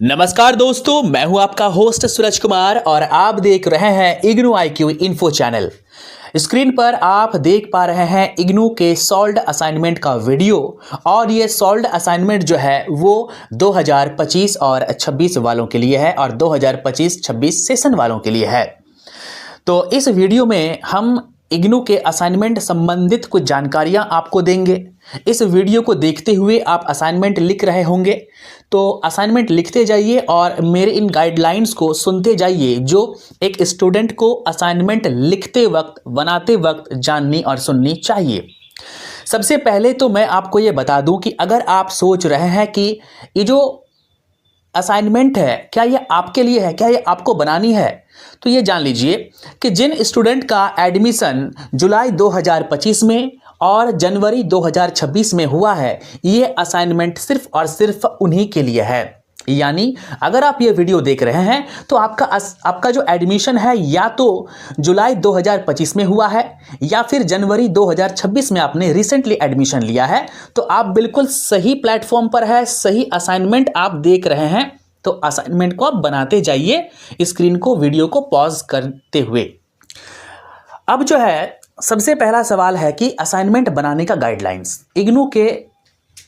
नमस्कार दोस्तों, मैं हूं आपका होस्ट सूरज कुमार और आप देख रहे हैं IGNOU IQ info channel. Screen पर आप देख पा रहे हैं इग्नू के सॉल्व्ड असाइनमेंट का वीडियो और ये सॉल्व्ड असाइनमेंट जो है वो 2025 और 26 वालों के लिए है और 2025-26 सेशन वालों के लिए है। तो इस वीडियो में हम इग्नू के असाइनमेंट संबंधित कुछ जानकारियां आपको देंगे। इस वीडियो को देखते हुए आप असाइनमेंट लिख रहे होंगे, तो असाइनमेंट लिखते जाइए और मेरे इन गाइडलाइंस को सुनते जाइए जो एक स्टूडेंट को असाइनमेंट लिखते वक्त, बनाते वक्त जाननी और सुननी चाहिए। सबसे पहले तो मैं आपको ये बता दूं कि अगर आप सोच रहे हैं कि ये जो असाइनमेंट है क्या ये आपके लिए है, क्या ये आपको बनानी है, तो ये जान लीजिए कि जिन स्टूडेंट का एडमिशन जुलाई 2025 में और जनवरी 2026 में हुआ है, ये असाइनमेंट सिर्फ और सिर्फ उन्हीं के लिए है। यानी अगर आप ये वीडियो देख रहे हैं तो आपका जो एडमिशन है या तो जुलाई 2025 में हुआ है या फिर जनवरी 2026 में आपने रिसेंटली एडमिशन लिया है, तो आप बिल्कुल सही प्लेटफॉर्म पर है, सही असाइनमेंट आप देख रहे हैं। तो असाइनमेंट को आप बनाते जाइए, स्क्रीन को, वीडियो को पॉज करते हुए। अब जो है सबसे पहला सवाल है कि असाइनमेंट बनाने का गाइडलाइंस। इग्नू के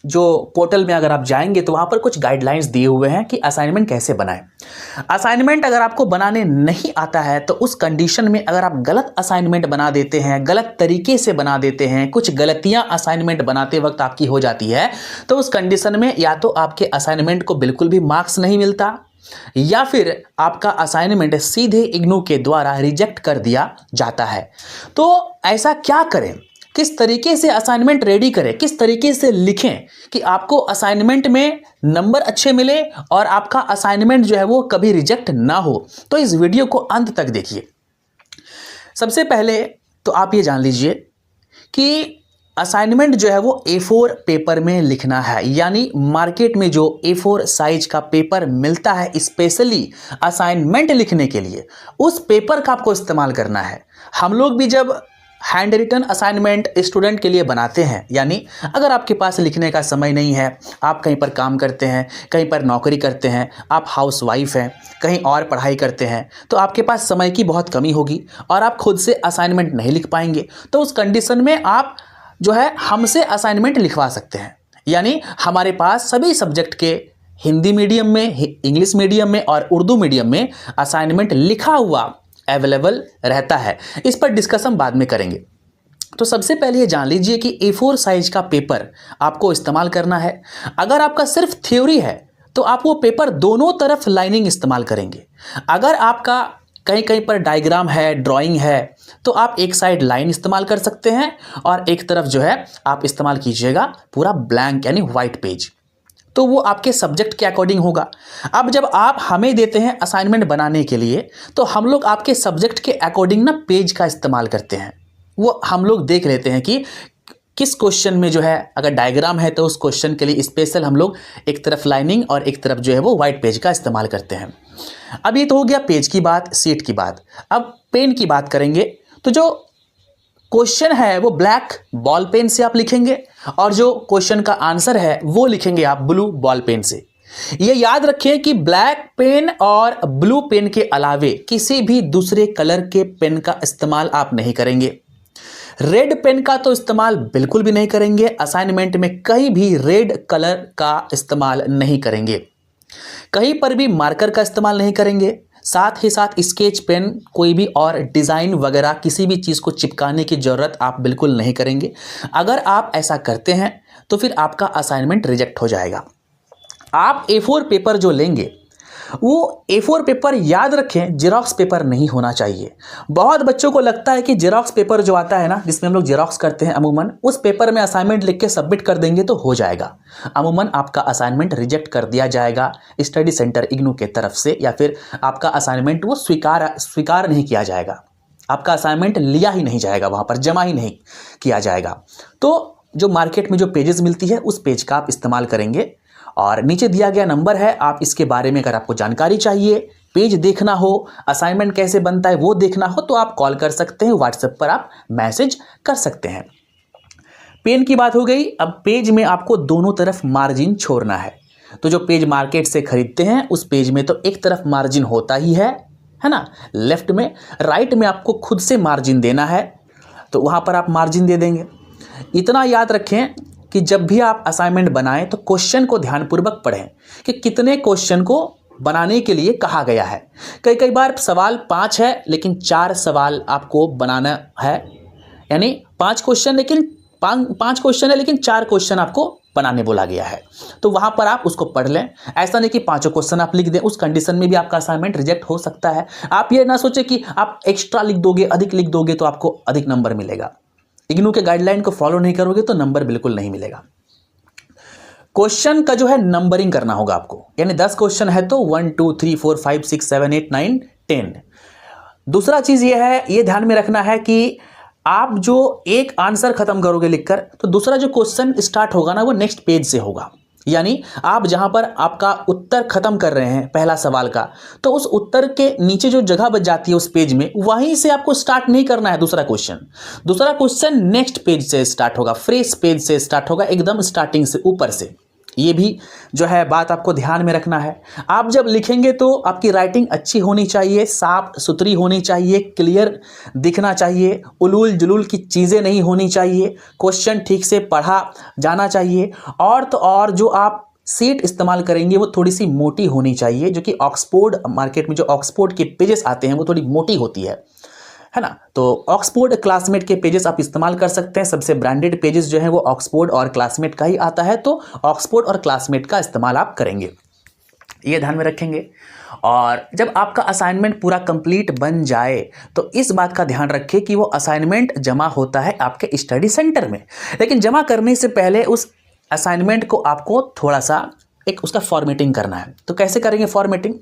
जो पोर्टल में अगर आप जाएंगे तो वहाँ पर कुछ गाइडलाइंस दिए हुए हैं कि असाइनमेंट कैसे बनाएं। असाइनमेंट अगर आपको बनाने नहीं आता है तो उस कंडीशन में अगर आप गलत असाइनमेंट बना देते हैं, गलत तरीके से बना देते हैं, कुछ गलतियां असाइनमेंट बनाते वक्त आपकी हो जाती है, तो उस कंडीशन में या तो आपके असाइनमेंट को बिल्कुल भी मार्क्स नहीं मिलता या फिर आपका असाइनमेंट सीधे इग्नू के द्वारा रिजेक्ट कर दिया जाता है। तो ऐसा क्या करें, किस तरीके से असाइनमेंट रेडी करें, किस तरीके से लिखें कि आपको असाइनमेंट में नंबर अच्छे मिले और आपका असाइनमेंट जो है वो कभी रिजेक्ट ना हो, तो इस वीडियो को अंत तक देखिए। सबसे पहले तो आप ये जान लीजिए कि असाइनमेंट जो है वो A4 पेपर में लिखना है। यानी मार्केट में जो A4 साइज का पेपर मिलता है स्पेशली असाइनमेंट लिखने के लिए, उस पेपर का आपको इस्तेमाल करना है। हम लोग भी जब हैंड रिटन असाइनमेंट स्टूडेंट के लिए बनाते हैं, यानी अगर आपके पास लिखने का समय नहीं है, आप कहीं पर काम करते हैं, कहीं पर नौकरी करते हैं, आप हाउसवाइफ हैं, कहीं और पढ़ाई करते हैं, तो आपके पास समय की बहुत कमी होगी और आप खुद से असाइनमेंट नहीं लिख पाएंगे। तो उस कंडीशन में आप जो है हमसे असाइनमेंट लिखवा सकते हैं। यानी हमारे पास सभी सब्जेक्ट के हिंदी मीडियम में, इंग्लिश मीडियम में और उर्दू मीडियम में असाइनमेंट लिखा हुआ अवेलेबल रहता है। इस पर डिस्कशन बाद में करेंगे। तो सबसे पहले ये जान लीजिए कि A4 साइज का पेपर आपको इस्तेमाल करना है। अगर आपका सिर्फ थ्योरी है तो आप वो पेपर दोनों तरफ लाइनिंग इस्तेमाल करेंगे। अगर आपका कहीं कहीं पर डायग्राम है, ड्राइंग है, तो आप एक साइड लाइन इस्तेमाल कर सकते हैं और एक तरफ जो है आप इस्तेमाल कीजिएगा पूरा ब्लैंक यानी वाइट पेज। तो वो आपके सब्जेक्ट के अकॉर्डिंग होगा। अब जब आप हमें देते हैं असाइनमेंट बनाने के लिए, तो हम लोग आपके सब्जेक्ट के अकॉर्डिंग ना पेज का इस्तेमाल करते हैं। वो हम लोग देख लेते हैं कि किस क्वेश्चन में जो है अगर डायग्राम है तो उस क्वेश्चन के लिए स्पेशल हम लोग एक तरफ लाइनिंग और एक तरफ जो है वो वाइट पेज का इस्तेमाल करते हैं। अब ये तो हो गया पेज की बात, सीट की बात। अब पेन की बात करेंगे तो जो क्वेश्चन है वो ब्लैक बॉल पेन से आप लिखेंगे और जो क्वेश्चन का आंसर है वो लिखेंगे आप ब्लू बॉल पेन से। ये याद रखें कि ब्लैक पेन और ब्लू पेन के अलावे किसी भी दूसरे कलर के पेन का इस्तेमाल आप नहीं करेंगे। रेड पेन का तो इस्तेमाल बिल्कुल भी नहीं करेंगे। असाइनमेंट में कहीं भी रेड कलर का इस्तेमाल नहीं करेंगे। कहीं पर भी मार्कर का इस्तेमाल नहीं करेंगे। साथ ही साथ स्केच पेन, कोई भी और डिज़ाइन वगैरह किसी भी चीज़ को चिपकाने की ज़रूरत आप बिल्कुल नहीं करेंगे। अगर आप ऐसा करते हैं तो फिर आपका असाइनमेंट रिजेक्ट हो जाएगा। आप A4 पेपर जो लेंगे वो A4 पेपर याद रखें जेरॉक्स पेपर नहीं होना चाहिए। बहुत बच्चों को लगता है कि जेरॉक्स पेपर जो आता है ना, जिसमें हम लोग जेरॉक्स करते हैं, अमूमन उस पेपर में असाइनमेंट लिख के सबमिट कर देंगे तो हो जाएगा। अमूमन आपका असाइनमेंट रिजेक्ट कर दिया जाएगा स्टडी सेंटर इग्नू के तरफ से, या फिर आपका असाइनमेंट वो स्वीकार नहीं किया जाएगा। आपका असाइनमेंट लिया ही नहीं जाएगा, वहाँ पर जमा ही नहीं किया जाएगा। तो जो मार्केट में जो पेजेस मिलती है उस पेज का आप इस्तेमाल करेंगे और नीचे दिया गया नंबर है। आप इसके बारे में अगर आपको जानकारी चाहिए, पेज देखना हो, असाइनमेंट कैसे बनता है वो देखना हो, तो आप कॉल कर सकते हैं, व्हाट्सएप पर आप मैसेज कर सकते हैं। पेन की बात हो गई। अब पेज में आपको दोनों तरफ मार्जिन छोड़ना है। तो जो पेज मार्केट से खरीदते हैं उस पेज में तो एक तरफ मार्जिन होता ही है ना, लेफ्ट में, राइट में आपको खुद से मार्जिन देना है, तो वहाँ पर आप मार्जिन दे देंगे। इतना याद रखें कि जब भी आप असाइनमेंट बनाएं तो क्वेश्चन को ध्यानपूर्वक पढ़ें कि कितने क्वेश्चन को बनाने के लिए कहा गया है। कई बार सवाल 5 है लेकिन 4 सवाल आपको बनाना है, यानी 5 क्वेश्चन लेकिन 5 क्वेश्चन है लेकिन 4 क्वेश्चन आपको बनाने बोला गया है, तो वहां पर आप उसको पढ़ लें। ऐसा नहीं कि 5 क्वेश्चन आप लिख दें, उस कंडीशन में भी आपका असाइनमेंट रिजेक्ट हो सकता है। आप ये ना सोचें कि आप एक्स्ट्रा लिख दोगे, अधिक लिख दोगे तो आपको अधिक नंबर मिलेगा। इग्नू के गाइडलाइन को फॉलो नहीं करोगे तो नंबर बिल्कुल नहीं मिलेगा। क्वेश्चन का जो है नंबरिंग करना होगा आपको, यानी 10 क्वेश्चन है तो 1 2 3 4 5 6 7 8 9 10। दूसरा चीज ये है, ये ध्यान में रखना है कि आप जो एक आंसर खत्म करोगे लिखकर तो दूसरा जो क्वेश्चन स्टार्ट होगा ना वो नेक्स्ट पेज से होगा। यानी आप जहां पर आपका उत्तर खत्म कर रहे हैं पहला सवाल का, तो उस उत्तर के नीचे जो जगह बच जाती है उस पेज में, वहीं से आपको स्टार्ट नहीं करना है दूसरा क्वेश्चन। दूसरा क्वेश्चन नेक्स्ट पेज से स्टार्ट होगा, फ्रेश पेज से स्टार्ट होगा, एकदम स्टार्टिंग से, ऊपर से। ये भी जो है बात आपको ध्यान में रखना है। आप जब लिखेंगे तो आपकी राइटिंग अच्छी होनी चाहिए, साफ सुथरी होनी चाहिए, क्लियर दिखना चाहिए, उलूल जुलूल की चीज़ें नहीं होनी चाहिए, क्वेश्चन ठीक से पढ़ा जाना चाहिए। और तो और जो आप सीट इस्तेमाल करेंगे वो थोड़ी सी मोटी होनी चाहिए, जो कि ऑक्सफोर्ड मार्केट में जो ऑक्सफोर्ड के पेजेस आते हैं वो थोड़ी मोटी होती है ना। तो ऑक्सफोर्ड क्लासमेट के पेजेस आप इस्तेमाल कर सकते हैं। सबसे ब्रांडेड पेजेस जो है वो ऑक्सफोर्ड और क्लासमेट का ही आता है, तो ऑक्सफोर्ड और क्लासमेट का इस्तेमाल आप करेंगे, ये ध्यान में रखेंगे। और जब आपका असाइनमेंट पूरा कंप्लीट बन जाए तो इस बात का ध्यान रखें कि वो असाइनमेंट जमा होता है आपके स्टडी सेंटर में, लेकिन जमा करने से पहले उस असाइनमेंट को आपको थोड़ा सा एक उसका फॉर्मेटिंग करना है। तो कैसे करेंगे फॉर्मेटिंग?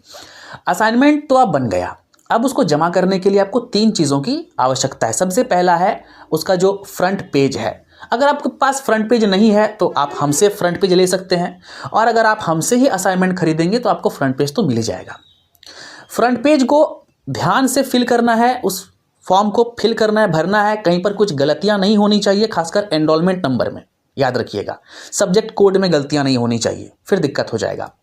असाइनमेंट तो अब बन गया, अब उसको जमा करने के लिए आपको 3 चीज़ों की आवश्यकता है। सबसे पहला है उसका जो फ्रंट पेज है। अगर आपके पास फ्रंट पेज नहीं है तो आप हमसे फ्रंट पेज ले सकते हैं, और अगर आप हमसे ही असाइनमेंट खरीदेंगे तो आपको फ्रंट पेज तो मिल ही जाएगा। फ्रंट पेज को ध्यान से फिल करना है, उस फॉर्म को फिल करना है, भरना है। कहीं पर कुछ गलतियां नहीं होनी चाहिए, खासकर एनरोलमेंट नंबर में, याद रखिएगा। सब्जेक्ट कोड में गलतियां नहीं होनी चाहिए, फिर दिक्कत हो जाएगा।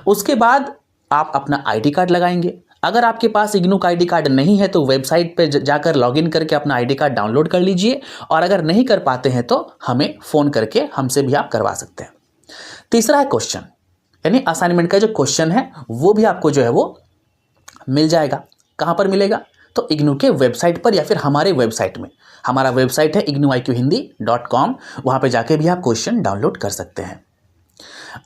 उसके बाद आप अपना ID कार्ड लगाएंगे। अगर आपके पास इग्नू का ID कार्ड नहीं है तो वेबसाइट पे जाकर लॉगिन करके अपना ID कार्ड डाउनलोड कर लीजिए, और अगर नहीं कर पाते हैं तो हमें फ़ोन करके हमसे भी आप करवा सकते हैं। तीसरा है क्वेश्चन, यानी असाइनमेंट का जो क्वेश्चन है वो भी आपको जो है वो मिल जाएगा। कहाँ पर मिलेगा? तो इग्नू के वेबसाइट पर या फिर हमारे वेबसाइट में। हमारा वेबसाइट है ignuiqhindi.com, वहाँ पर जाके भी आप क्वेश्चन डाउनलोड कर सकते हैं।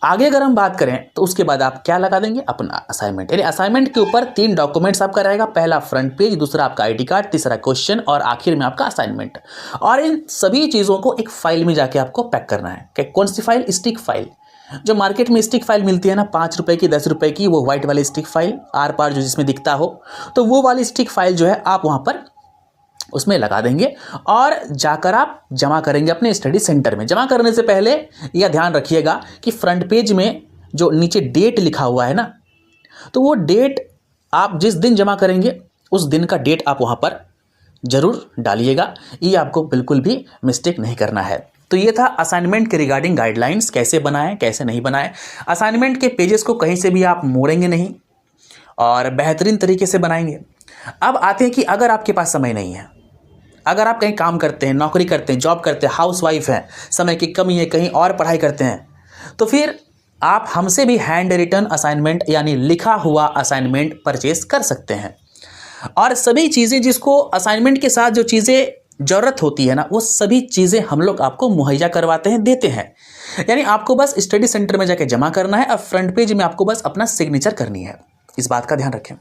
आगे अगर हम बात करें तो उसके बाद आप क्या लगा देंगे? अपना असाइनमेंट। यानी असाइनमेंट के ऊपर 3 डॉक्यूमेंट्स आपका रहेगा, पहला फ्रंट पेज, दूसरा आपका ID कार्ड, तीसरा क्वेश्चन, और आखिर में आपका असाइनमेंट। और इन सभी चीज़ों को एक फाइल में जाके आपको पैक करना है। कौन सी फाइल? Stick file. जो मार्केट में स्टिक फाइल मिलती है ना, 5 रुपए की, 10 रुपए की, वो व्हाइट वाली स्टिक फाइल, आर पार जो जिसमें दिखता हो, तो वो वाली स्टिक फाइल जो है आप वहाँ पर उसमें लगा देंगे और जाकर आप जमा करेंगे अपने स्टडी सेंटर में। जमा करने से पहले यह ध्यान रखिएगा कि फ्रंट पेज में जो नीचे डेट लिखा हुआ है ना, तो वो डेट आप जिस दिन जमा करेंगे उस दिन का डेट आप वहाँ पर ज़रूर डालिएगा। ये आपको बिल्कुल भी मिस्टेक नहीं करना है। तो ये था असाइनमेंट के रिगार्डिंग गाइडलाइंस, कैसे बनाएं कैसे नहीं बनाएं। असाइनमेंट के पेजेस को कहीं से भी आप मोड़ेंगे नहीं और बेहतरीन तरीके से बनाएंगे। अब आते हैं कि अगर आपके पास समय नहीं है, अगर आप कहीं काम करते हैं, नौकरी करते हैं, जॉब करते हैं, हाउसवाइफ हैं, समय की कमी है, कहीं और पढ़ाई करते हैं, तो फिर आप हमसे भी हैंड रिटन असाइनमेंट यानी लिखा हुआ असाइनमेंट परचेस कर सकते हैं। और सभी चीज़ें जिसको असाइनमेंट के साथ जो चीज़ें ज़रूरत होती है ना, वो सभी चीज़ें हम लोग आपको मुहैया करवाते हैं, देते हैं। यानी आपको बस स्टडी सेंटर में जाके जमा करना है और फ्रंट पेज में आपको बस अपना सिग्नेचर करनी है। इस बात का ध्यान रखें,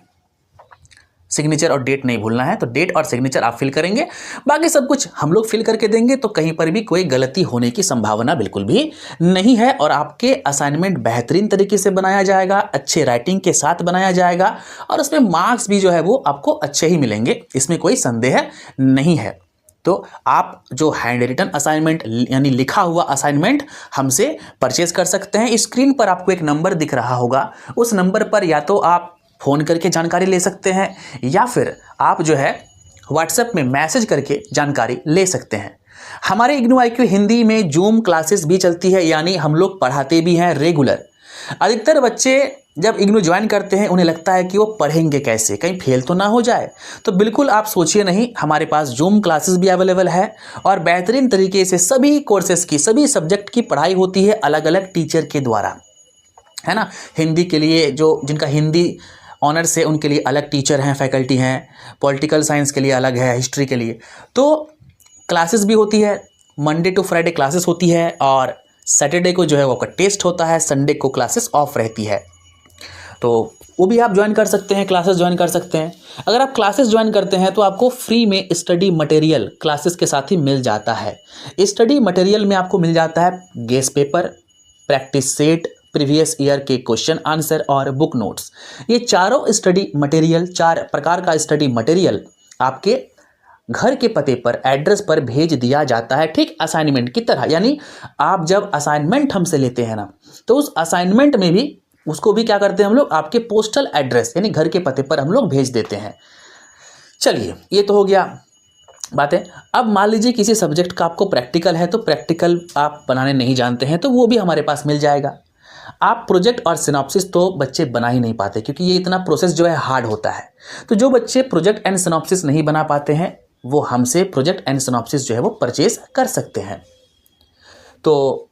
सिग्नेचर और डेट नहीं भूलना है। तो डेट और सिग्नेचर आप फिल करेंगे, बाकी सब कुछ हम लोग फिल करके देंगे, तो कहीं पर भी कोई गलती होने की संभावना बिल्कुल भी नहीं है। और आपके असाइनमेंट बेहतरीन तरीके से बनाया जाएगा, अच्छे राइटिंग के साथ बनाया जाएगा, और उसमें मार्क्स भी जो है वो आपको अच्छे ही मिलेंगे, इसमें कोई संदेह नहीं है। तो आप जो हैंड रिटन असाइनमेंट यानी लिखा हुआ असाइनमेंट हमसे परचेज कर सकते हैं। स्क्रीन पर आपको एक नंबर दिख रहा होगा, उस नंबर पर या तो आप फ़ोन करके जानकारी ले सकते हैं या फिर आप जो है व्हाट्सएप में मैसेज करके जानकारी ले सकते हैं। हमारे इग्नू IQ हिंदी में जूम क्लासेस भी चलती है, यानी हम लोग पढ़ाते भी हैं रेगुलर। अधिकतर बच्चे जब इग्नू ज्वाइन करते हैं उन्हें लगता है कि वो पढ़ेंगे कैसे, कहीं फेल तो ना हो जाए। तो बिल्कुल आप सोचिए नहीं, हमारे पास जूम क्लासेस भी अवेलेबल है और बेहतरीन तरीके से सभी कोर्सेज की, सभी सब्जेक्ट की पढ़ाई होती है अलग अलग टीचर के द्वारा, है ना। हिंदी के लिए जो जिनका हिंदी ऑनर्स है उनके लिए अलग टीचर हैं, फैकल्टी हैं, पॉलिटिकल साइंस के लिए अलग है, हिस्ट्री के लिए। तो क्लासेस भी होती है, मंडे टू फ्राइडे क्लासेस होती है और सैटरडे को जो है वो आपका टेस्ट होता है, संडे को क्लासेस ऑफ रहती है। तो वो भी आप ज्वाइन कर सकते हैं, क्लासेस ज्वाइन कर सकते हैं। अगर आप क्लासेस ज्वाइन करते हैं तो आपको फ्री में स्टडी मटेरियल क्लासेस के साथ ही मिल जाता है। स्टडी मटेरियल में आपको मिल जाता है guess paper, practice set, previous year के क्वेश्चन आंसर और बुक नोट्स। ये चारों स्टडी मटेरियल, 4 प्रकार का स्टडी मटेरियल आपके घर के पते पर, एड्रेस पर भेज दिया जाता है, ठीक असाइनमेंट की तरह। यानी आप जब असाइनमेंट हमसे लेते हैं ना, तो उस असाइनमेंट में भी उसको भी क्या करते हैं हम लोग, आपके पोस्टल एड्रेस यानी घर के पते पर हम लोग भेज देते हैं। चलिए, ये तो हो गया बातें। अब मान लीजिए किसी सब्जेक्ट का आपको प्रैक्टिकल है, तो प्रैक्टिकल आप बनाने नहीं जानते हैं, तो वो भी हमारे पास मिल जाएगा। आप प्रोजेक्ट और सिनॉप्सिस तो बच्चे बना ही नहीं पाते, क्योंकि ये इतना प्रोसेस जो है हार्ड होता है। तो जो बच्चे प्रोजेक्ट एंड सिनॉप्सिस नहीं बना पाते हैं, वो हमसे प्रोजेक्ट एंड सिनॉप्सिस जो है वो परचेज कर सकते हैं। तो